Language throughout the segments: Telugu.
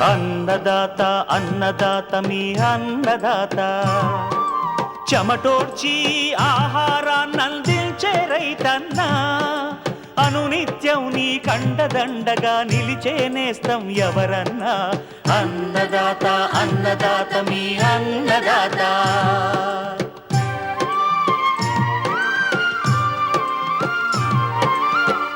అన్నదాత అన్నదాత మీ అన్నదాత, చెమటోడ్చి ఆహారాన్నందించే రైతన్న, అనునిత్యం నీ కండదండగా నిలిచే నేస్తం ఎవరన్నా. అన్నదాత అన్నదాత మీ అన్నదాత.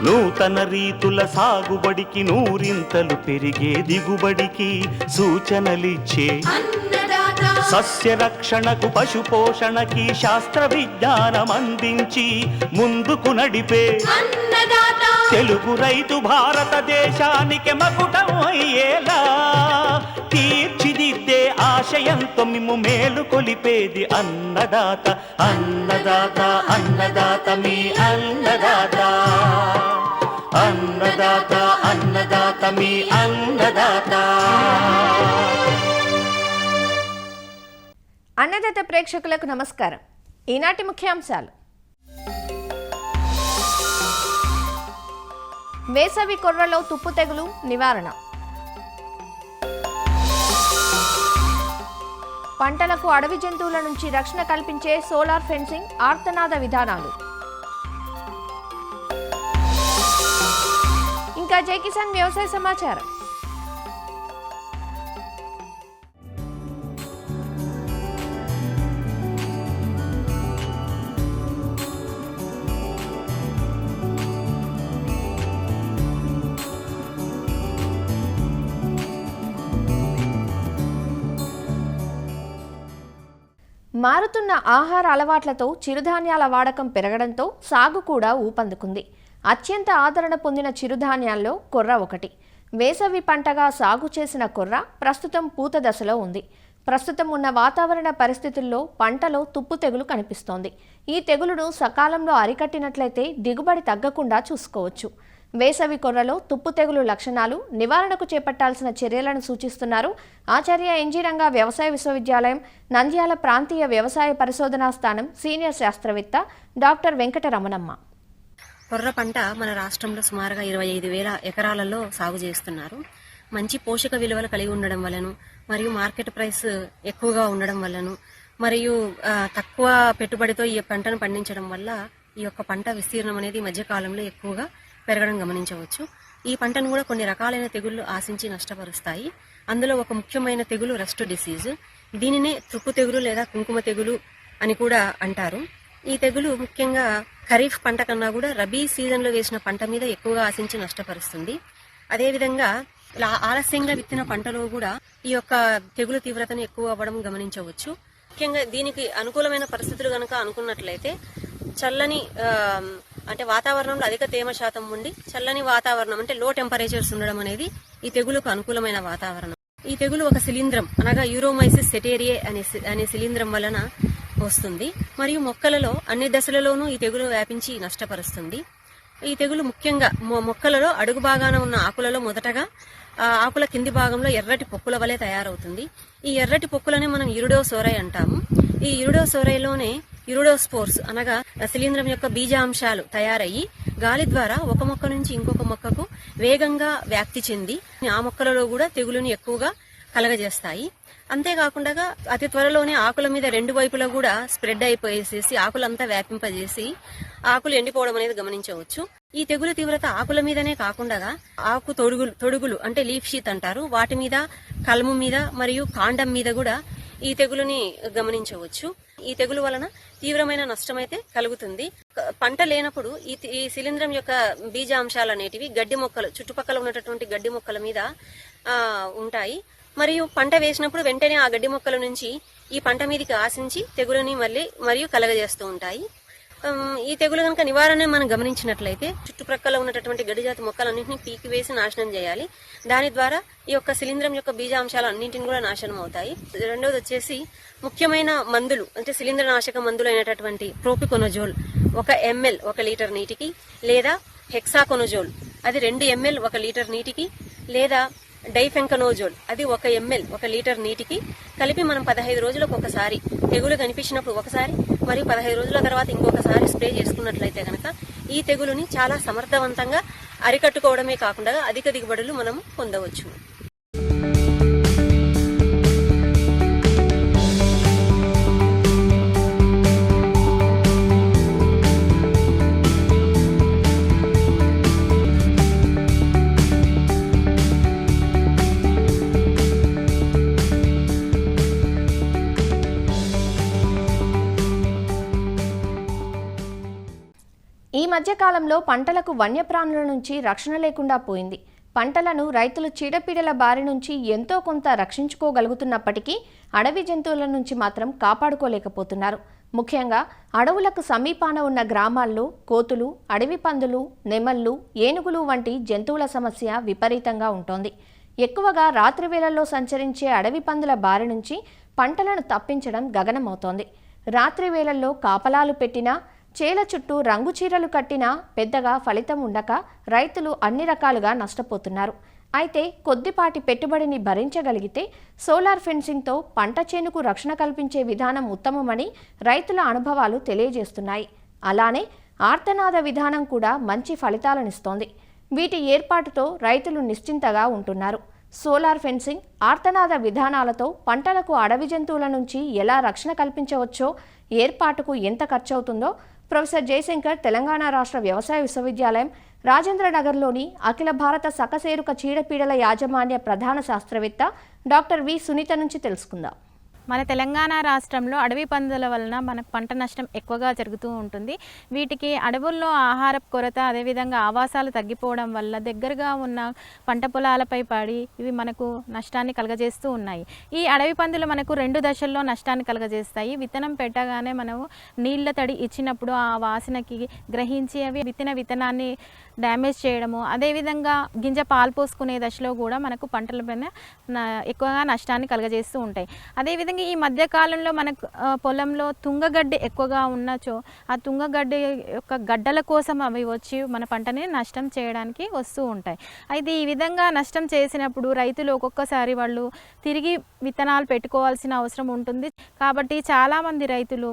నూతన రీతుల సాగుబడికి, నూరింతలు పెరిగే దిగుబడికి సూచనలిచ్చే సస్య రక్షణకు, పశు పోషణకి శాస్త్ర విజ్ఞానం అందించి ముందుకు నడిపే తెలుగు రైతు భారతదేశానికి మకుటం అయ్యేలా తీర్చిదిద్దే ఆశయంతో మిమ్ము మేలు కొలిపేది అన్నదాత. అన్నదాత అన్నదాత మీ అన్నదాత. అన్నదాత అన్నదాత మీ అన్నదాత. అన్నదాత ప్రేక్షకులకు నమస్కారం. ఈనాటి ముఖ్యాంశాలు: వేసవి కొర్రలో తుప్పు తెగులు నివారణ, పంటలకు అడవి జంతువుల నుంచి రక్షణ కల్పించే సోలార్ ఫెన్సింగ్ ఆర్తనాద విధానాలు, ఇంకా జై కిసాన్ వ్యవసాయ సమాచారం. మారుతున్న ఆహార అలవాట్లతో చిరుధాన్యాల వాడకం పెరగడంతో సాగు కూడా ఊపందుకుంది. అత్యంత ఆదరణ పొందిన చిరుధాన్యాల్లో కొర్ర ఒకటి. వేసవి పంటగా సాగు చేసిన కొర్ర ప్రస్తుతం పూత దశలో ఉంది. ప్రస్తుతం ఉన్న వాతావరణ పరిస్థితుల్లో పంటలో తుప్పు తెగులు కనిపిస్తోంది. ఈ తెగులును సకాలంలో అరికట్టినట్లయితే దిగుబడి తగ్గకుండా చూసుకోవచ్చు. వేసవి కొర్రలో తుప్పు తెగులు లక్షణాలు, నివారణకు చేపట్టాల్సిన చర్యలను సూచిస్తున్నారు ఆచార్య ఎన్జీ రంగా వ్యవసాయ విశ్వవిద్యాలయం నంద్యాల ప్రాంతీయ వ్యవసాయ పరిశోధనా స్థానం సీనియర్ శాస్త్రవేత్త డాక్టర్ వెంకటరమణమ్మ. కొర్ర పంట మన రాష్ట్రంలో సుమారుగా 25,000 ఎకరాలలో సాగు చేస్తున్నారు. మంచి పోషక విలువలు కలిగి ఉండడం వలన, మరియు మార్కెట్ ప్రైస్ ఎక్కువగా ఉండడం వలన, మరియు తక్కువ పెట్టుబడితో ఈ పంటను పండించడం వల్ల ఈ యొక్క పంట విస్తీర్ణం అనేది మధ్యకాలంలో ఎక్కువగా పెరగడం గమనించవచ్చు. ఈ పంటను కూడా కొన్ని రకాలైన తెగుళ్లు ఆశించి నష్టపరుస్తాయి. అందులో ఒక ముఖ్యమైన తెగులు రస్ట్ డిసీజ్. దీనినే తుప్పు తెగులు లేదా కుంకుమ తెగులు అని కూడా అంటారు. ఈ తెగులు ముఖ్యంగా ఖరీఫ్ పంట కన్నా కూడా రబీ సీజన్ లో వేసిన పంట మీద ఎక్కువగా ఆశించి నష్టపరుస్తుంది. అదేవిధంగా ఆలస్యంగా విత్తిన పంటలో కూడా ఈ యొక్క తెగులు తీవ్రతను ఎక్కువ అవ్వడం గమనించవచ్చు. ముఖ్యంగా దీనికి అనుకూలమైన పరిస్థితులు కనుక అనుకున్నట్లయితే చల్లని అంటే వాతావరణంలో అధిక తేమ శాతం ఉండి చల్లని వాతావరణం అంటే లో టెంపరేచర్స్ ఉండడం అనేది ఈ తెగులుకు అనుకూలమైన వాతావరణం. ఈ తెగులు ఒక శిలీంధ్రం అనగా యూరోమైసిస్ సెటేరియే అనే శిలీంధ్రం వలన వస్తుంది. మరియు మొక్కలలో అన్ని దశలలోనూ ఈ తెగులు వ్యాపించి నష్టపరుస్తుంది. ఈ తెగులు ముఖ్యంగా మొక్కలలో అడుగు భాగాన ఉన్న ఆకులలో మొదటగా ఆకుల కింది భాగంలో ఎర్రటి పొక్కుల వలె తయారవుతుంది. ఈ ఎర్రటి పొక్కులనే మనం యురిడోసోరై అంటాము. ఈ యురిడోసోరైలోనే యురిడోస్పోర్స్ అనగా శిలీంధ్రం యొక్క బీజాంశాలు తయారయ్యి గాలి ద్వారా ఒక మొక్క నుంచి ఇంకొక మొక్కకు వేగంగా వ్యాప్తి చెంది ఆ మొక్కలలో కూడా తెగులుని ఎక్కువగా కలగజేస్తాయి. అంతేకాకుండా అతి త్వరలోనే ఆకుల మీద రెండు వైపులా కూడా స్ప్రెడ్ అయిపోయేసేసి ఆకులంతా వ్యాపింపజేసి ఆకులు ఎండిపోవడం అనేది గమనించవచ్చు. ఈ తెగులు తీవ్రత ఆకుల మీదనే కాకుండా ఆకు తొడుగులు అంటే లీఫ్ షీత్ అంటారు, వాటి మీద, కలము మీద మరియు కాండం మీద కూడా ఈ తెగులుని గమనించవచ్చు. ఈ తెగులు వలన తీవ్రమైన నష్టమైతే కలుగుతుంది. పంట లేనప్పుడు ఈ శిలీంధ్రం యొక్క బీజాంశాలు అనేటివి గడ్డి మొక్కలు, చుట్టుపక్కల ఉన్నటువంటి గడ్డి మొక్కల మీద ఉంటాయి. మరియు పంట వేసినప్పుడు వెంటనే ఆ గడ్డి మొక్కల నుంచి ఈ పంట మీదకి ఆశించి తెగులుని మరియు కలగజేస్తూ ఉంటాయి. ఈ తెగులు కనుక నివారణ మనం గమనించినట్లయితే చుట్టుప్రక్కల ఉన్నటువంటి గడ్డి జాతి మొక్కలన్నింటినీ పీకి వేసి నాశనం చేయాలి. దాని ద్వారా ఈ యొక్క శిలీంధ్రం యొక్క బీజాంశాలు అన్నింటిని కూడా నాశనం అవుతాయి. రెండోది వచ్చేసి ముఖ్యమైన మందులు అంటే శిలీంద్ర నాశక మందులు అయినటువంటి ప్రోపికొనజోల్ 1 ml 1 లీటర్ నీటికి, లేదా హెక్సాకొనజోల్ అది 2 ml 1 లీటర్ నీటికి, లేదా డైఫెంకనోజోల్ అది 1 ml 1 లీటర్ నీటికి కలిపి మనం 15 రోజులకు ఒకసారి తెగులు కనిపించినప్పుడు ఒకసారి మరియు 15 రోజుల తర్వాత ఇంకొకసారి స్ప్రే చేసుకున్నట్లయితే కనుక ఈ తెగులుని చాలా సమర్థవంతంగా అరికట్టుకోవడమే కాకుండా అధిక దిగుబడులు మనం పొందవచ్చు. మధ్యకాలంలో పంటలకు వన్యప్రాణుల నుంచి రక్షణ లేకుండా పోయింది. పంటలను రైతులు చీడపీడల బారి నుంచి ఎంతో కొంత రక్షించుకోగలుగుతున్నప్పటికీ అడవి జంతువుల నుంచి మాత్రం కాపాడుకోలేకపోతున్నారు. ముఖ్యంగా అడవులకు సమీపాన ఉన్న గ్రామాల్లో కోతులు, అడవి పందులు, నెమళ్ళు, ఏనుగులు వంటి జంతువుల సమస్య విపరీతంగా ఉంటోంది. ఎక్కువగా రాత్రి వేళల్లో సంచరించే అడవి పందుల బారి నుంచి పంటలను తప్పించడం గగనమవుతోంది. రాత్రి వేళల్లో కాపలాలు పెట్టినా, చేల చుట్టూ రంగు చీరలు కట్టినా పెద్దగా ఫలితం ఉండక రైతులు అన్ని రకాలుగా నష్టపోతున్నారు. అయితే కొద్దిపాటి పెట్టుబడిని భరించగలిగితే సోలార్ ఫెన్సింగ్తో పంట చేనుకు రక్షణ కల్పించే విధానం ఉత్తమమని రైతుల అనుభవాలు తెలియజేస్తున్నాయి. అలానే ఆర్తనాద విధానం కూడా మంచి ఫలితాలనిస్తోంది. వీటి ఏర్పాటుతో రైతులు నిశ్చింతగా ఉంటున్నారు. సోలార్ ఫెన్సింగ్, ఆర్తనాద విధానాలతో పంటలకు అడవి జంతువుల నుంచి ఎలా రక్షణ కల్పించవచ్చో, ఏర్పాటుకు ఎంత ఖర్చవుతుందో ప్రొఫెసర్ జయశంకర్ తెలంగాణ రాష్ట్ర వ్యవసాయ విశ్వవిద్యాలయం రాజేంద్రనగర్లోని అఖిల భారత సకశేరుక చీడపీడల యాజమాన్య ప్రధాన శాస్త్రవేత్త డాక్టర్ వి సునీత నుంచి తెలుసుకుందాం. మన తెలంగాణ రాష్ట్రంలో అడవి పందుల వలన మనకు పంట నష్టం ఎక్కువగా జరుగుతూ ఉంటుంది. వీటికి అడవుల్లో ఆహార కొరత, అదేవిధంగా ఆవాసాలు తగ్గిపోవడం వల్ల దగ్గరగా ఉన్న పంట పొలాలపై పడి ఇవి మనకు నష్టాన్ని కలగజేస్తూ ఉన్నాయి. ఈ అడవి పందులు మనకు 2 దశల్లో నష్టాన్ని కలగజేస్తాయి. విత్తనం పెట్టగానే మనము నీళ్ళ తడి ఇచ్చినప్పుడు ఆ వాసనకి గ్రహించి అవి విత్తనాన్ని డ్యామేజ్ చేయడము, అదేవిధంగా గింజ పాలు పోసుకునే దశలో కూడా మనకు పంటలపైన ఎక్కువగా నష్టాన్ని కలగజేస్తూ ఉంటాయి. అదేవిధంగా ఈ మధ్యకాలంలో మనకు పొలంలో తుంగగడ్డి ఎక్కువగా ఉన్నచో ఆ తుంగగడ్డి యొక్క గడ్డల కోసం అవి వచ్చి మన పంటని నష్టం చేయడానికి వస్తూ ఉంటాయి. అయితే ఈ విధంగా నష్టం చేసినప్పుడు రైతులు ఒక్కొక్కసారి వాళ్ళు తిరిగి విత్తనాలు పెట్టుకోవాల్సిన అవసరం ఉంటుంది. కాబట్టి చాలామంది రైతులు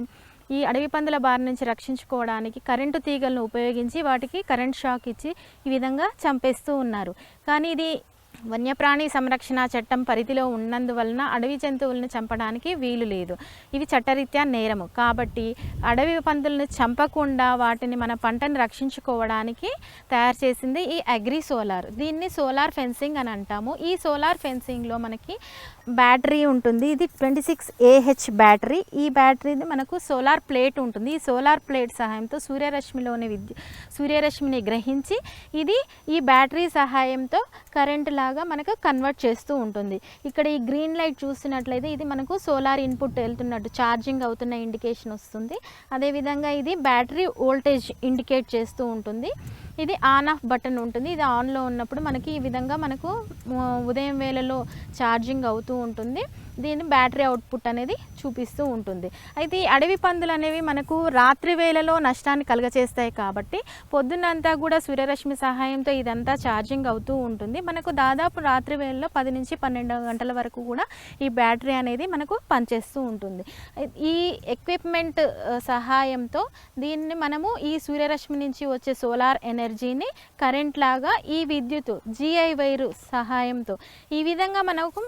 ఈ అడవి పందుల బారి నుంచి రక్షించుకోవడానికి కరెంటు తీగలను ఉపయోగించి వాటికి కరెంట్ షాక్ ఇచ్చి ఈ విధంగా చంపేస్తూ ఉన్నారు. కానీ ఇది వన్యప్రాణి సంరక్షణ చట్టం పరిధిలో ఉన్నందువలన అడవి జంతువులను చంపడానికి వీలు లేదు. ఇవి చట్టరీత్యా నేరము. కాబట్టి అడవి పందులను చంపకుండా వాటిని మన పంటను రక్షించుకోవడానికి తయారు చేసింది ఈ అగ్రి సోలార్. దీన్ని సోలార్ ఫెన్సింగ్ అని అంటాము. ఈ సోలార్ ఫెన్సింగ్లో మనకి బ్యాటరీ ఉంటుంది. ఇది 26Ah బ్యాటరీ. ఈ బ్యాటరీది మనకు సోలార్ ప్లేట్ ఉంటుంది. ఈ సోలార్ ప్లేట్ సహాయంతో సూర్యరశ్మిని గ్రహించి ఇది ఈ బ్యాటరీ సహాయంతో కరెంట్ లాగా మనకు కన్వర్ట్ చేస్తూ ఉంటుంది. ఇక్కడ ఈ గ్రీన్ లైట్ చూస్తున్నట్లయితే ఇది మనకు సోలార్ ఇన్పుట్ వెళ్తున్నట్టు ఛార్జింగ్ అవుతున్న ఇండికేషన్ వస్తుంది. అదేవిధంగా ఇది బ్యాటరీ వోల్టేజ్ ఇండికేట్ చేస్తూ ఉంటుంది. ఇది ఆన్ ఆఫ్ బటన్ ఉంటుంది. ఇది ఆన్లో ఉన్నప్పుడు మనకి ఈ విధంగా మనకు ఉదయం వేళలో ఛార్జింగ్ అవుతూ ఉంటుంది. దీని బ్యాటరీ అవుట్పుట్ అనేది చూపిస్తూ ఉంటుంది. అయితే ఈ అడవి పందులు అనేవి మనకు రాత్రి వేళలో నష్టాన్ని కలుగచేస్తాయి. కాబట్టి పొద్దున్నంతా కూడా సూర్యరశ్మి సహాయంతో ఇదంతా ఛార్జింగ్ అవుతూ ఉంటుంది. మనకు దాదాపు రాత్రి వేళలో 10 నుంచి 12 గంటల వరకు కూడా ఈ బ్యాటరీ అనేది మనకు పనిచేస్తూ ఉంటుంది. ఈ ఎక్విప్మెంట్ సహాయంతో దీన్ని మనము ఈ సూర్యరశ్మి నుంచి వచ్చే సోలార్ ఎనర్జీని కరెంట్ లాగా ఈ విద్యుత్ GI వైరు సహాయంతో ఈ విధంగా మనకు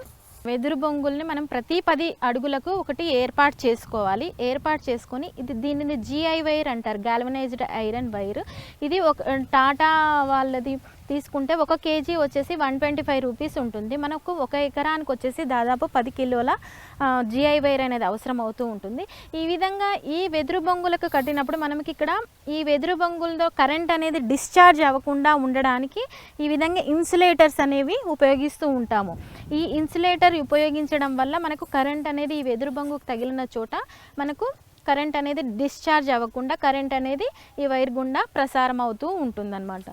వెదురు బొంగుల్ని మనం ప్రతి 10 అడుగులకు ఒకటి ఏర్పాటు చేసుకోవాలి. ఏర్పాటు చేసుకొని దీనిని GI వైర్ అంటారు, గాల్వనైజ్డ్ ఐరన్ వైర్. ఇది ఒక టాటా వాళ్ళది తీసుకుంటే 1 kg వచ్చేసి 125 రూపీస్ ఉంటుంది. మనకు 1 ఎకరానికి వచ్చేసి దాదాపు 10 కిలోల GI వైర్ అనేది అవసరం అవుతూ ఉంటుంది. ఈ విధంగా ఈ వెదురు బొంగులకు కట్టినప్పుడు మనకి ఇక్కడ ఈ వెదురు బొంగులతో కరెంట్ అనేది డిశ్చార్జ్ అవ్వకుండా ఉండడానికి ఈ విధంగా ఇన్సులేటర్స్ అనేవి ఉపయోగిస్తూ ఉంటాము. ఈ ఇన్సులేటర్ ఉపయోగించడం వల్ల మనకు కరెంట్ అనేది ఈ వెదురు బొంగుకు తగిలిన చోట మనకు కరెంట్ అనేది డిశ్చార్జ్ అవ్వకుండా కరెంట్ అనేది ఈ వైర్ గుండా ప్రసారం అవుతూ ఉంటుందన్నమాట.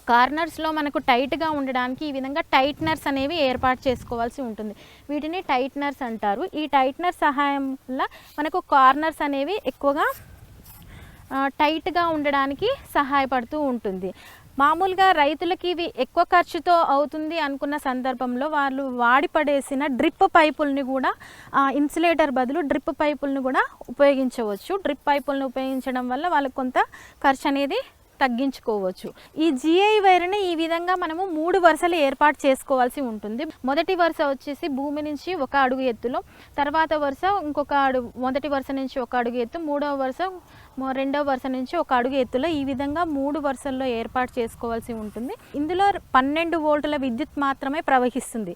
కార్నర్స్లో మనకు టైట్గా ఉండడానికి ఈ విధంగా టైట్నర్స్ అనేవి ఏర్పాటు చేసుకోవాల్సి ఉంటుంది. వీటిని టైట్నర్స్ అంటారు. ఈ టైట్నర్ సహాయం వల్ల మనకు కార్నర్స్ అనేవి ఎక్కువగా టైట్గా ఉండడానికి సహాయపడుతూ ఉంటుంది. మామూలుగా రైతులకి ఇవి ఎక్కువ ఖర్చుతో అవుతుంది అనుకున్న సందర్భంలో వాళ్ళు వాడి పడేసిన డ్రిప్ పైపుల్ని కూడా ఇన్సులేటర్ బదులు డ్రిప్ పైపుల్ని కూడా ఉపయోగించవచ్చు. డ్రిప్ పైపుల్ని ఉపయోగించడం వల్ల వాళ్ళకు కొంత ఖర్చు అనేది తగ్గించుకోవచ్చు. ఈ GI వైర్ని ఈ విధంగా మనము 3 వరుసలు ఏర్పాటు చేసుకోవాల్సి ఉంటుంది. మొదటి వరుస వచ్చేసి భూమి నుంచి 1 అడుగు ఎత్తులో, తర్వాత వరుస ఇంకొక అడుగు, మొదటి వరుస నుంచి 1 అడుగు ఎత్తు, మూడవ వరుస రెండవ వరుస నుంచి 1 అడుగు ఎత్తులో ఈ విధంగా 3 వరుసల్లో ఏర్పాటు చేసుకోవాల్సి ఉంటుంది. ఇందులో 12 వోల్టుల విద్యుత్ మాత్రమే ప్రవహిస్తుంది.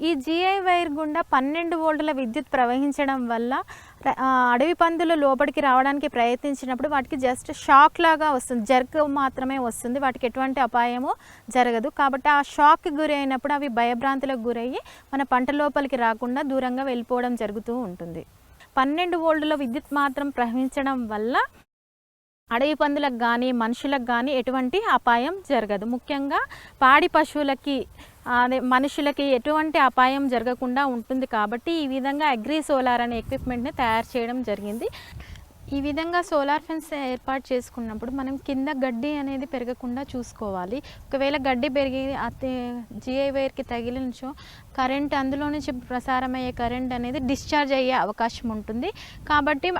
ఈ జిఐ వైర్ గుండా 12 వోల్టుల విద్యుత్ ప్రవహించడం వల్ల అడవి పందులు లోపలికి రావడానికి ప్రయత్నించినప్పుడు వాటికి జస్ట్ షాక్ లాగా వస్తుంది, జర్క్ మాత్రమే వస్తుంది, వాటికి ఎటువంటి అపాయము జరగదు. కాబట్టి ఆ షాక్కి గురి అయినప్పుడు అవి భయభ్రాంతులకు గురయ్యి మన పంట లోపలికి రాకుండా దూరంగా వెళ్ళిపోవడం జరుగుతూ ఉంటుంది. 12 వోల్టుల విద్యుత్ మాత్రం ప్రవహించడం వల్ల అడవి పందులకు కానీ మనుషులకు కానీ ఎటువంటి అపాయం జరగదు. ముఖ్యంగా పాడి పశువులకి మనుషులకి ఎటువంటి అపాయం జరగకుండా ఉంటుంది. కాబట్టి ఈ విధంగా అగ్రి సోలార్ అనే ఎక్విప్మెంట్ని తయారు చేయడం జరిగింది. ఈ విధంగా సోలార్ ఫెన్స్ ఏర్పాటు చేసుకున్నప్పుడు మనం కింద గడ్డి అనేది పెరగకుండా చూసుకోవాలి. ఒకవేళ గడ్డి పెరిగి జిఐ వైర్కి తగిలించో కరెంట్, అందులో నుంచి ప్రసారమయ్యే కరెంట్ అనేది డిశ్చార్జ్ అయ్యే అవకాశం ఉంటుంది. కాబట్టి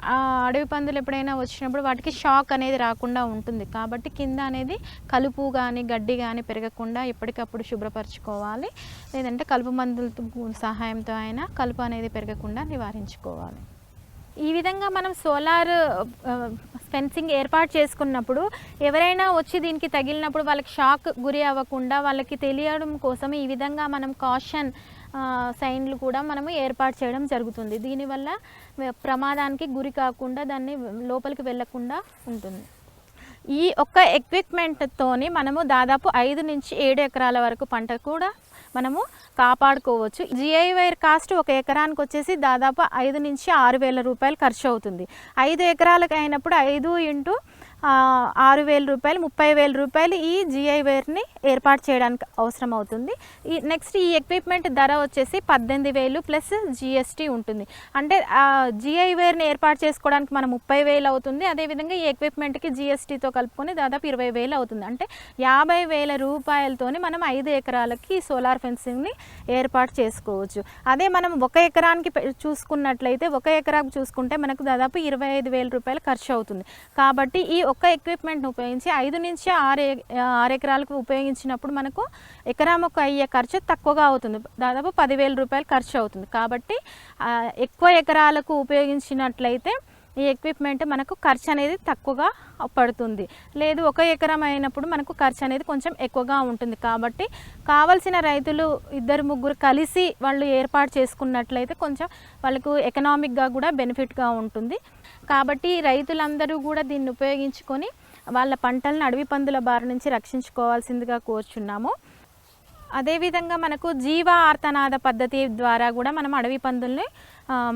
అడవి పందులు ఎప్పుడైనా వచ్చినప్పుడు వాటికి షాక్ అనేది రాకుండా ఉంటుంది. కాబట్టి కింద అనేది కలుపు కానీ గడ్డి కానీ పెరగకుండా ఎప్పటికప్పుడు శుభ్రపరచుకోవాలి. లేదంటే కలుపు మందుల సహాయంతో అయినా కలుపు అనేది పెరగకుండా నివారించుకోవాలి. ఈ విధంగా మనం సోలార్ ఫెన్సింగ్ ఏర్పాటు చేసుకున్నప్పుడు ఎవరైనా వచ్చి దీనికి తగిలినప్పుడు వాళ్ళకి షాక్ గురి అవ్వకుండా వాళ్ళకి తెలియడం కోసం ఈ విధంగా మనం కాషన్ సైన్లు కూడా మనము ఏర్పాటు చేయడం జరుగుతుంది. దీనివల్ల ప్రమాదానికి గురి కాకుండా దాన్ని లోపలికి వెళ్ళకుండా ఉంటుంది. ఈ ఒక్క ఎక్విప్మెంట్తోని మనము దాదాపు 5 నుంచి 7 ఎకరాల వరకు పంట కూడా మనము కాపాడుకోవచ్చు. జిఐ వైర్ కాస్ట్ 1 ఎకరానికి వచ్చేసి దాదాపు 5 నుంచి 6,000 రూపాయలు ఖర్చు అవుతుంది. 5 ఎకరాలకు అయినప్పుడు 5 ఇంటూ 6,000 రూపాయలు, 30,000 రూపాయలు ఈ జిఐ వైర్ని ఏర్పాటు చేయడానికి అవసరం అవుతుంది. నెక్స్ట్ ఈ ఎక్విప్మెంట్ ధర వచ్చేసి 18,000 ప్లస్ జిఎస్టీ ఉంటుంది. అంటే జిఐ వైర్ని ఏర్పాటు చేసుకోవడానికి మనం 30,000 అవుతుంది. అదేవిధంగా ఈ ఎక్విప్మెంట్కి జిఎస్టీతో కలుపుకొని దాదాపు 20,000 అవుతుంది. అంటే 50,000 రూపాయలతోని మనం 5 ఎకరాలకి సోలార్ ఫెన్సింగ్ని ఏర్పాటు చేసుకోవచ్చు. అదే మనం 1 ఎకరానికి చూసుకున్నట్లయితే 1 ఎకరాకు చూసుకుంటే మనకు దాదాపు 25,000 రూపాయలు ఖర్చు అవుతుంది. కాబట్టి ఈ ఒక్క ఎక్విప్మెంట్ని ఉపయోగించి 5 నుంచి 6 ఎకరాలకు ఉపయోగించినప్పుడు మనకు ఎకరాముకు అయ్యే ఖర్చు తక్కువగా అవుతుంది. దాదాపు 10,000 రూపాయలు ఖర్చు అవుతుంది. కాబట్టి ఎక్కువ ఎకరాలకు ఉపయోగించినట్లయితే ఈ ఎక్విప్మెంట్ మనకు ఖర్చు అనేది తక్కువగా పడుతుంది. లేదు 1 ఎకరం అయినప్పుడు మనకు ఖర్చు అనేది కొంచెం ఎక్కువగా ఉంటుంది. కాబట్టి కావాల్సిన రైతులు 2-3 కలిసి వాళ్ళు ఏర్పాటు చేసుకున్నట్లయితే కొంచెం వాళ్ళకు ఎకనామిక్గా కూడా బెనిఫిట్గా ఉంటుంది. కాబట్టి రైతులందరూ కూడా దీన్ని ఉపయోగించుకొని వాళ్ళ పంటలను అడవి పందుల బారి నుంచి రక్షించుకోవాల్సిందిగా కోరుచున్నాము. అదేవిధంగా మనకు జీవ ఆర్తనాద పద్ధతి ద్వారా కూడా మనం అడవి పందుల్ని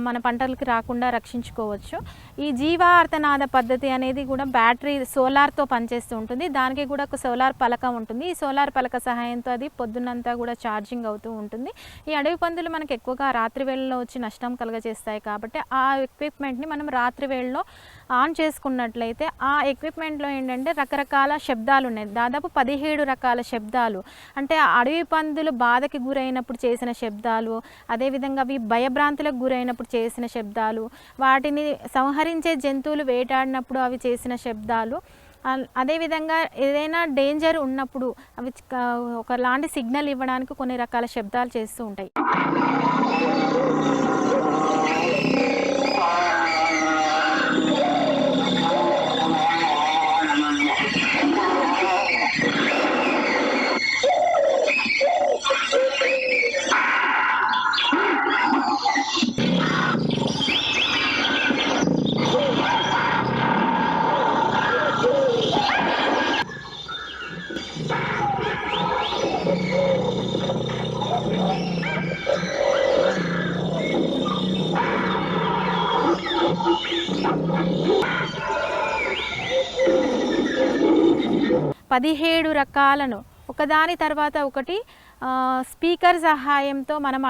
మన పంటలకు రాకుండా రక్షించుకోవచ్చు. ఈ జీవార్తనాద పద్ధతి అనేది కూడా బ్యాటరీ సోలార్తో పనిచేస్తూ ఉంటుంది. దానికి కూడా ఒక సోలార్ పలక ఉంటుంది. ఈ సోలార్ పలక సహాయంతో అది పొద్దున్నంతా కూడా ఛార్జింగ్ అవుతూ ఉంటుంది. ఈ అడవి పందులు మనకు ఎక్కువగా రాత్రి వేళలో వచ్చి నష్టం కలుగజేస్తాయి. కాబట్టి ఆ ఎక్విప్మెంట్ని మనం రాత్రి వేళలో ఆన్ చేసుకున్నట్లయితే ఆ ఎక్విప్మెంట్లో ఏంటంటే రకరకాల శబ్దాలు ఉన్నాయి. దాదాపు 17 రకాల శబ్దాలు, అంటే అడవి పందులు బాధకి గురైనప్పుడు చేసిన శబ్దాలు, అదేవిధంగా అవి భయభ్రాంతులకు గురైనప్పుడు చేసిన శబ్దాలు, వాటిని సంహరించే జంతువులు వేటాడినప్పుడు అవి చేసిన శబ్దాలు, అదేవిధంగా ఏదైనా డేంజర్ ఉన్నప్పుడు అవి ఒకలాంటి సిగ్నల్ ఇవ్వడానికి కొన్ని రకాల శబ్దాలు చేస్తూ ఉంటాయి. పదిహేడు రకాలను ఒకదాని తర్వాత ఒకటి స్పీకర్ సహాయంతో మనం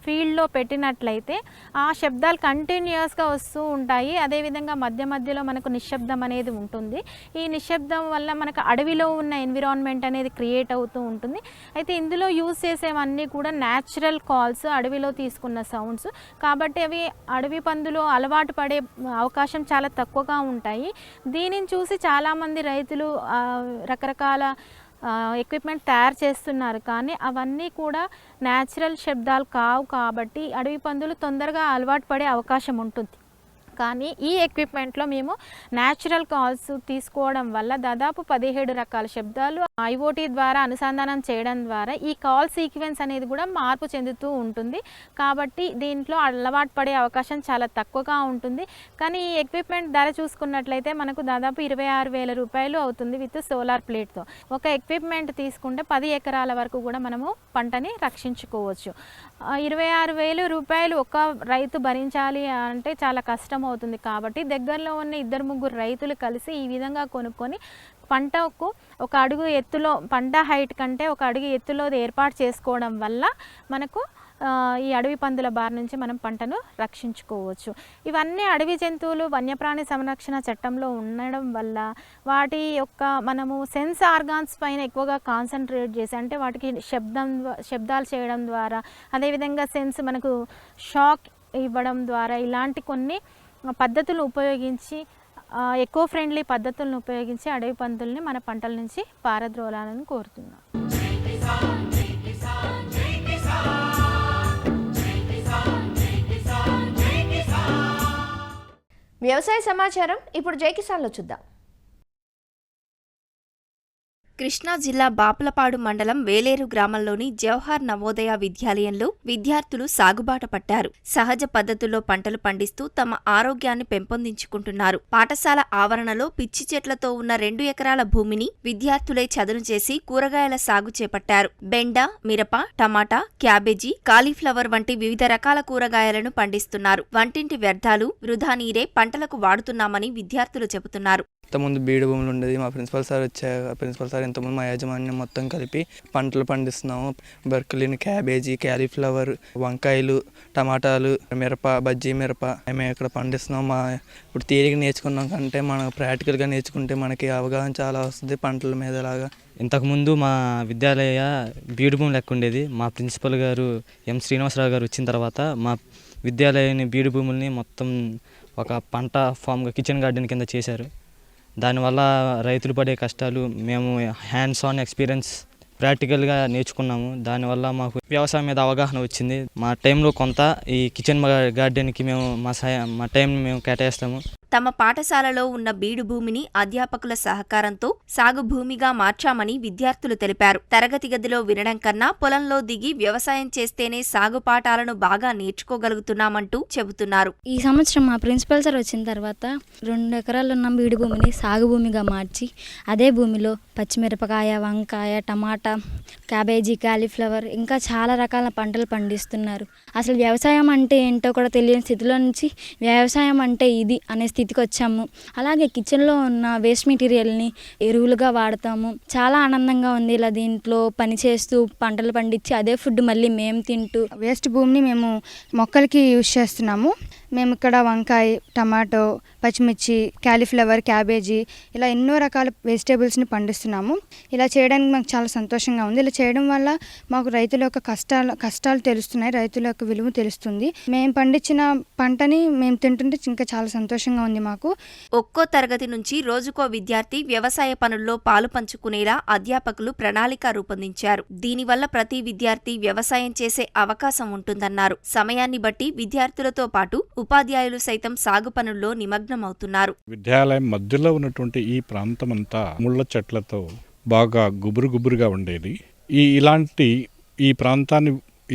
ఫీల్డ్లో పెట్టినట్లయితే ఆ శబ్దాలు కంటిన్యూస్గా వస్తూ ఉంటాయి. అదేవిధంగా మధ్య మధ్యలో మనకు నిశ్శబ్దం అనేది ఉంటుంది. ఈ నిశ్శబ్దం వల్ల మనకు అడవిలో ఉన్న ఎన్విరాన్మెంట్ అనేది క్రియేట్ అవుతూ ఉంటుంది. అయితే ఇందులో యూజ్ చేసేవన్నీ కూడా న్యాచురల్ కాల్స్, అడవిలో తీసుకున్న సౌండ్స్. కాబట్టి అవి అడవి పందులు అలవాటు పడే అవకాశం చాలా తక్కువగా ఉంటాయి. దీనిని చూసి చాలామంది రైతులు రకరకాల ఎక్విప్మెంట్ తయారు చేస్తున్నారు. కానీ అవన్నీ కూడా న్యాచురల్ శబ్దాలు కావు. కాబట్టి అడవి పందులు తొందరగా అలవాటు పడే అవకాశం ఉంటుంది. కానీ ఈ ఎక్విప్మెంట్లో మేము న్యాచురల్ కాల్స్ తీసుకోవడం వల్ల దాదాపు 17 రకాల శబ్దాలు IoT ద్వారా అనుసంధానం చేయడం ద్వారా ఈ కాల్ సీక్వెన్స్ అనేది కూడా మార్పు చెందుతూ ఉంటుంది. కాబట్టి దీంట్లో అలవాటు పడే అవకాశం చాలా తక్కువగా ఉంటుంది. కానీ ఈ ఎక్విప్మెంట్ ధర చూసుకున్నట్లయితే మనకు దాదాపు 26,000 రూపాయలు అవుతుంది విత్ సోలార్ ప్లేట్తో. ఒక ఎక్విప్మెంట్ తీసుకుంటే 10 ఎకరాల వరకు కూడా మనము పంటని రక్షించుకోవచ్చు. 26,000 రూపాయలు ఒక రైతు భరించాలి అంటే చాలా కష్టం అవుతుంది. కాబట్టి దగ్గరలో ఉన్న 2-3 రైతులు కలిసి ఈ విధంగా కొనుక్కొని పంటకు ఒక అడుగు ఎత్తులో, పంట హైట్ కంటే ఒక అడుగు ఎత్తులో ఏర్పాటు చేసుకోవడం వల్ల మనకు ఈ అడవి పందుల బారి నుంచి మనం పంటను రక్షించుకోవచ్చు. ఇవన్నీ అడవి జంతువులు వన్యప్రాణి సంరక్షణ చట్టంలో ఉండడం వల్ల వాటి యొక్క మనము సెన్స్ ఆర్గాన్స్ పైన ఎక్కువగా కాన్సన్ట్రేట్ చేసి, అంటే వాటికి శబ్దాలు చేయడం ద్వారా, అదేవిధంగా సెన్స్ మనకు షాక్ ఇవ్వడం ద్వారా ఇలాంటి కొన్ని పద్ధతులు ఉపయోగించి, ఎకో ఫ్రెండ్లీ పద్ధతులను ఉపయోగించి అడవి పందుల్ని మన పంటల నుంచి పారద్రోలాలని కోరుతున్నాం. వ్యవసాయ సమాచారం ఇప్పుడు జై కిసాన్లో చూద్దాం. కృష్ణా జిల్లా బాపులపాడు మండలం వేలేరు గ్రామంలోని జవహర్ నవోదయ విద్యాలయంలో విద్యార్థులు సాగుబాట పట్టారు. సహజ పద్ధతుల్లో పంటలు పండిస్తూ తమ ఆరోగ్యాన్ని పెంపొందించుకుంటున్నారు. పాఠశాల ఆవరణలో పిచ్చి చెట్లతో ఉన్న 2 ఎకరాల భూమిని విద్యార్థులే చదును చేసి కూరగాయల సాగు చేపట్టారు. బెండ, మిరప, టమాటా, క్యాబేజీ, కాలీఫ్లవర్ వంటి వివిధ రకాల కూరగాయలను పండిస్తున్నారు. వంటింటి వ్యర్థాలు, వృధా నీరే పంటలకు వాడుతున్నామని విద్యార్థులు చెబుతున్నారు. ఇంతకుముందు బీడు భూములు ఉండేది. మా ప్రిన్సిపల్ సార్ వచ్చాక ప్రిన్సిపల్ సార్ ఇంతకుముందు మా యాజమాన్యం మొత్తం కలిపి పంటలు పండిస్తున్నాము. బర్కులిని, క్యాబేజీ, క్యాలీఫ్లవర్, వంకాయలు, టమాటాలు, మిరప, బజ్జీ మిరప మేము ఇక్కడ పండిస్తున్నాం. ఇప్పుడు థియరీగా నేర్చుకున్నాం కంటే మనం ప్రాక్టికల్గా నేర్చుకుంటే మనకి అవగాహన చాలా వస్తుంది పంటల మీద. లాగా ఇంతకుముందు మా విద్యాలయ బీడు భూమి లెక్క ఉండేది. మా ప్రిన్సిపల్ గారు ఎం శ్రీనివాసరావు గారు వచ్చిన తర్వాత మా విద్యాలయాన్ని బీడు భూముల్ని మొత్తం ఒక పంట ఫామ్గా కిచెన్ గార్డెన్ కింద చేశారు. దానివల్ల రైతులు పడే కష్టాలు మేము హ్యాండ్స్ ఆన్ ఎక్స్పీరియన్స్ ప్రాక్టికల్గా నేర్చుకున్నాము. దానివల్ల మాకు వ్యవసాయం మీద అవగాహన వచ్చింది. మా టైంలో కొంత ఈ కిచెన్ గార్డెన్కి మేము మా టైంని మేము కేటాయిస్తాము. తమ పాఠశాలలో ఉన్న బీడు భూమిని అధ్యాపకుల సహకారంతో సాగు భూమిగా మార్చామని విద్యార్థులు తెలిపారు. తరగతి గదిలో వినడం కన్నా పొలంలో దిగి వ్యవసాయం చేస్తేనే సాగు పాఠాలను బాగా నేర్చుకోగలుగుతున్నామంటూ చెబుతున్నారు. ఈ సంవత్సరం మా ప్రిన్సిపల్ సార్ వచ్చిన తర్వాత 2 ఎకరాలు ఉన్న బీడు భూమిని సాగు భూమిగా మార్చి అదే భూమిలో పచ్చిమిరపకాయ, వంకాయ, టమాటా, క్యాబేజీ, కాలీఫ్లవర్ ఇంకా చాలా రకాల పంటలు పండిస్తున్నారు. అసలు వ్యవసాయం అంటే ఏంటో కూడా తెలియని స్థితిలో నుంచి వ్యవసాయం అంటే ఇది అనే స్థితికి వచ్చాము. అలాగే కిచెన్లో ఉన్న వేస్ట్ మెటీరియల్ని ఎరువులుగా వాడతాము. చాలా ఆనందంగా ఉంది ఇలా దీంట్లో పనిచేస్తూ పంటలు పండించి అదే ఫుడ్ మళ్ళీ మేము తింటూ. వేస్ట్ భూమిని మేము మొక్కలకి యూజ్ చేస్తున్నాము. మేము ఇక్కడ వంకాయ, టమాటో, పచ్చిమిర్చి, క్యాలీఫ్లవర్, క్యాబేజీ ఇలా ఎన్నో రకాల వెజిటేబుల్స్ని పండిస్తున్నాము. ఇలా చేయడానికి మాకు చాలా సంతోషంగా ఉంది. ఇలా చేయడం వల్ల మాకు రైతుల యొక్క కష్టాలు తెలుస్తున్నాయి, రైతుల యొక్క విలువ తెలుస్తుంది. మేము పండించిన పంటని మేము తింటుంటే ఇంకా చాలా సంతోషంగా ఉంది మాకు. ఒక్కో తరగతి నుంచి రోజుకో విద్యార్థి వ్యవసాయ పనుల్లో పాలు పంచుకునేలా అధ్యాపకులు ప్రణాళిక రూపొందించారు. దీనివల్ల ప్రతి విద్యార్థి వ్యవసాయం చేసే అవకాశం ఉంటుందన్నారు. సమయాన్ని బట్టి విద్యార్థులతో పాటు ఉపాధ్యాయులు సైతం సాగు పనుల్లో నిమగ్నమవుతున్నారు. విద్యాలయం మధ్యలో ఉన్నటువంటి ఈ ప్రాంతం అంతా ముళ్ళ చెట్లతో బాగా గుబురుగా ఉండేది. ఇలాంటి ఈ ప్రాంతాన్ని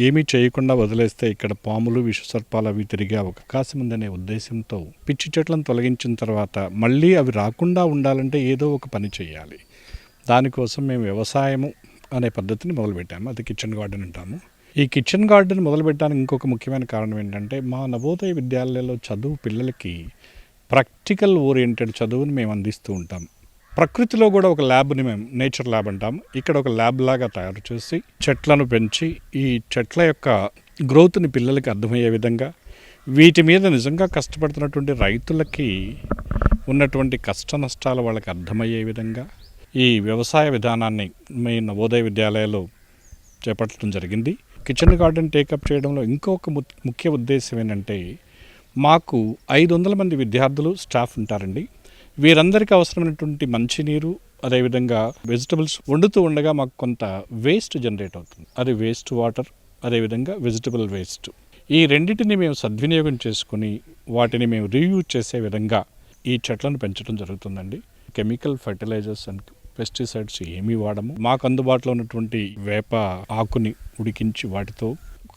ఏమీ చేయకుండా వదిలేస్తే ఇక్కడ పాములు, విషసర్పాలు అవి తిరిగే అవకాశం ఉందనే ఉద్దేశంతో పిచ్చి చెట్లను తొలగించిన తర్వాత మళ్ళీ అవి రాకుండా ఉండాలంటే ఏదో ఒక పని చేయాలి. దానికోసం మేము వ్యవసాయము అనే పద్ధతిని మొదలుపెట్టాము. అది కిచెన్ గార్డెన్ అంటాము. ఈ కిచెన్ గార్డెన్ మొదలుపెట్టడానికి ఇంకొక ముఖ్యమైన కారణం ఏంటంటే మా నవోదయ విద్యాలయాల్లో చదువు పిల్లలకి ప్రాక్టికల్ ఓరియంటెడ్ చదువుని మేము అందిస్తూ ఉంటాం. ప్రకృతిలో కూడా ఒక ల్యాబ్ని మేము నేచర్ ల్యాబ్ అంటాం. ఇక్కడ ఒక ల్యాబ్ లాగా తయారు చేసి చెట్లను పెంచి ఈ చెట్ల యొక్క గ్రోత్ని పిల్లలకి అర్థమయ్యే విధంగా, వీటి మీద నిజంగా కష్టపడుతున్నటువంటి రైతులకి ఉన్నటువంటి కష్ట నష్టాలు వాళ్ళకి అర్థమయ్యే విధంగా ఈ వ్యవసాయ విధానాన్ని మీ నవోదయ విద్యాలయాల్లో చేపట్టడం జరిగింది. కిచెన్ గార్డెన్ టేకప్ చేయడంలో ఇంకొక ముఖ్య ఉద్దేశం ఏంటంటే మాకు 500 మంది విద్యార్థులు, స్టాఫ్ ఉంటారండి. వీరందరికీ అవసరమైనటువంటి మంచినీరు, అదేవిధంగా వెజిటబుల్స్ వండుతూ ఉండగా మాకు కొంత వేస్ట్ జనరేట్ అవుతుంది. అది వేస్ట్ వాటర్, అదేవిధంగా వెజిటబుల్ వేస్ట్. ఈ రెండింటిని మేము సద్వినియోగం చేసుకుని వాటిని మేము రీయూజ్ చేసే విధంగా ఈ చెట్లను పెంచడం జరుగుతుందండి. కెమికల్ ఫర్టిలైజర్స్ అండ్ పెస్టిసైడ్స్ ఏమీ వాడము. మాకు అందుబాటులో ఉన్నటువంటి వేప ఆకుని ఉడికించి వాటితో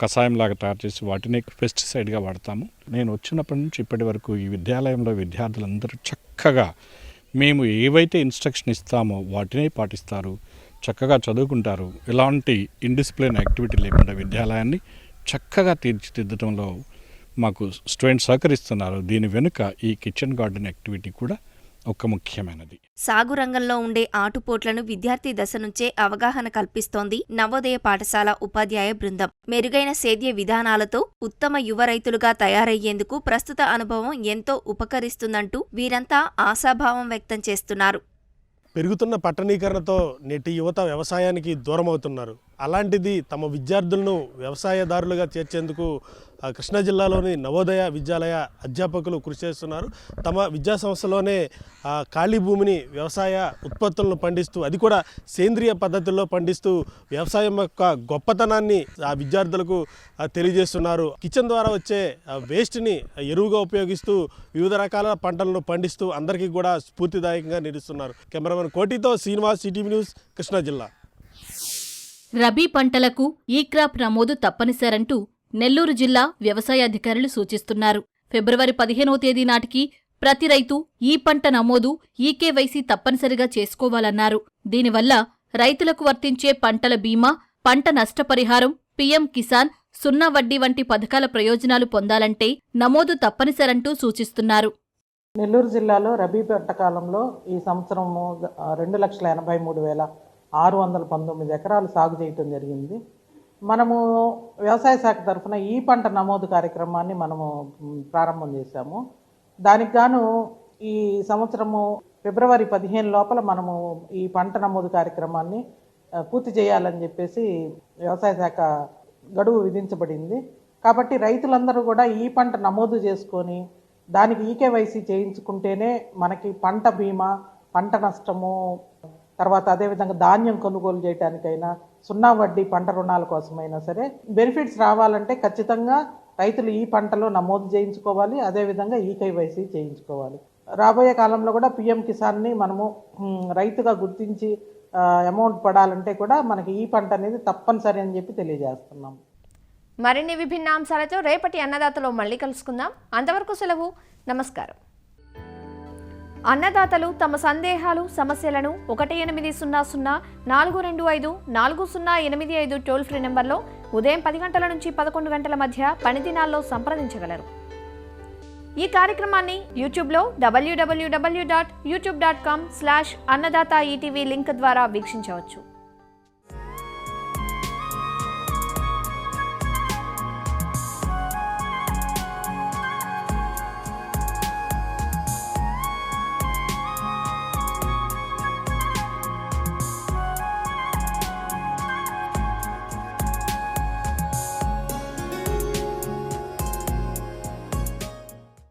కషాయంలాగా తయారు చేసి వాటిని పెస్టిసైడ్గా వాడతాము. నేను వచ్చినప్పటి నుంచి ఇప్పటి వరకు ఈ విద్యాలయంలో విద్యార్థులందరూ చక్కగా మేము ఏవైతే ఇన్స్ట్రక్షన్ ఇస్తామో వాటినే పాటిస్తారు, చక్కగా చదువుకుంటారు. ఎలాంటి ఇండిసిప్లిన్ యాక్టివిటీ లేకుండా విద్యాలయాన్ని చక్కగా తీర్చిదిద్దడంలో మాకు స్టూడెంట్స్ సహకరిస్తున్నారు. దీని వెనుక ఈ కిచెన్ గార్డెన్ యాక్టివిటీ కూడా ఒక ముఖ్యమైనది. సాగు రంగంలో ఉండే ఆటుపోట్లను విద్యార్థి దశ నుంచే అవగాహన కల్పిస్తోంది నవోదయ పాఠశాల ఉపాధ్యాయ బృందం. మెరుగైన సేద్య విధానాలతో ఉత్తమ యువ రైతులుగా తయారయ్యేందుకు ప్రస్తుత అనుభవం ఎంతో ఉపకరిస్తుందంటూ వీరంతా ఆశాభావం వ్యక్తం చేస్తున్నారు. పెరుగుతున్న పట్టణీకరణతో నేటి యువత వ్యవసాయానికి దూరం అవుతున్నారు. అలాంటిది తమ విద్యార్థులను వ్యవసాయదారులుగా చేర్చేందుకు కృష్ణా జిల్లాలోని నవోదయ విద్యాలయ అధ్యాపకులు కృషి చేస్తున్నారు. తమ విద్యా సంస్థలోనే ఖాళీ భూమిని వ్యవసాయ ఉత్పత్తులను పండిస్తూ, అది కూడా సేంద్రియ పద్ధతుల్లో పండిస్తూ వ్యవసాయం యొక్క గొప్పతనాన్ని ఆ విద్యార్థులకు తెలియజేస్తున్నారు. కిచెన్ ద్వారా వచ్చే వేస్ట్ని ఎరువుగా ఉపయోగిస్తూ వివిధ రకాల పంటలను పండిస్తూ అందరికీ కూడా స్ఫూర్తిదాయకంగా నిలుస్తున్నారు. కెమెరామెన్ కోటితో శ్రీనివాస్, సిటీవీ న్యూస్, కృష్ణా జిల్లా. రబీ పంటలకు ఈ క్రాప్ నమోదు తప్పనిసరంటూ నెల్లూరు జిల్లా వ్యవసాయ అధికారులు సూచిస్తున్నారు. ఫిబ్రవరి 15వ తేదీ నాటికి ప్రతి రైతు ఈ పంట నమోదు ఈకేవైసీ తప్పనిసరిగా చేసుకోవాలన్నారు. దీనివల్ల రైతులకు వర్తించే పంటల బీమా, పంట నష్టపరిహారం, పీఎం కిసాన్, సున్నా వడ్డీ వంటి పథకాల ప్రయోజనాలు పొందాలంటే నమోదు తప్పనిసరంటూ సూచిస్తున్నారు. నెల్లూరు జిల్లాలో రబీ పంట కాలంలో ఈ సంవత్సరము 2,83,619 ఎకరాలు సాగు చేయటం జరిగింది. మనము వ్యవసాయ శాఖ తరఫున ఈ పంట నమోదు కార్యక్రమాన్ని మనము ప్రారంభం చేశాము. దానికి గాను ఈ సంవత్సరము ఫిబ్రవరి 15 లోపల మనము ఈ పంట నమోదు కార్యక్రమాన్ని పూర్తి చేయాలని చెప్పేసి వ్యవసాయ శాఖ గడువు విధించబడింది. కాబట్టి రైతులందరూ కూడా ఈ పంట నమోదు చేసుకొని దానికి ఈకేవైసీ చేయించుకుంటేనే మనకి పంట బీమా, పంట నష్టము, తర్వాత అదేవిధంగా ధాన్యం కొనుగోలు చేయడానికైనా, సున్నా వడ్డీ పంట రుణాల కోసమైనా సరే బెనిఫిట్స్ రావాలంటే ఖచ్చితంగా రైతులు ఈ పంటలో నమోదు చేయించుకోవాలి, అదేవిధంగా ఈకేవైసీ చేయించుకోవాలి. రాబోయే కాలంలో కూడా పీఎం కిసాన్ని మనము రైతుగా గుర్తించి అమౌంట్ పడాలంటే కూడా మనకి ఈ పంట అనేది తప్పనిసరి అని చెప్పి తెలియజేస్తున్నాం. మరిన్ని విభిన్న అంశాలతో రేపటి అన్నదాతలో మళ్ళీ కలుసుకుందాం. అంతవరకు సెలవు. నమస్కారం. అన్నదాతలు తమ సందేహాలు, సమస్యలను 1800-425-4085 టోల్ ఫ్రీ నెంబర్లో ఉదయం 10 గంటల నుంచి 11 గంటల మధ్య పని దినాల్లో సంప్రదించగలరు. ఈ కార్యక్రమాన్ని యూట్యూబ్లో www.youtube.com/annadaata ETV లింక్ ద్వారా వీక్షించవచ్చు.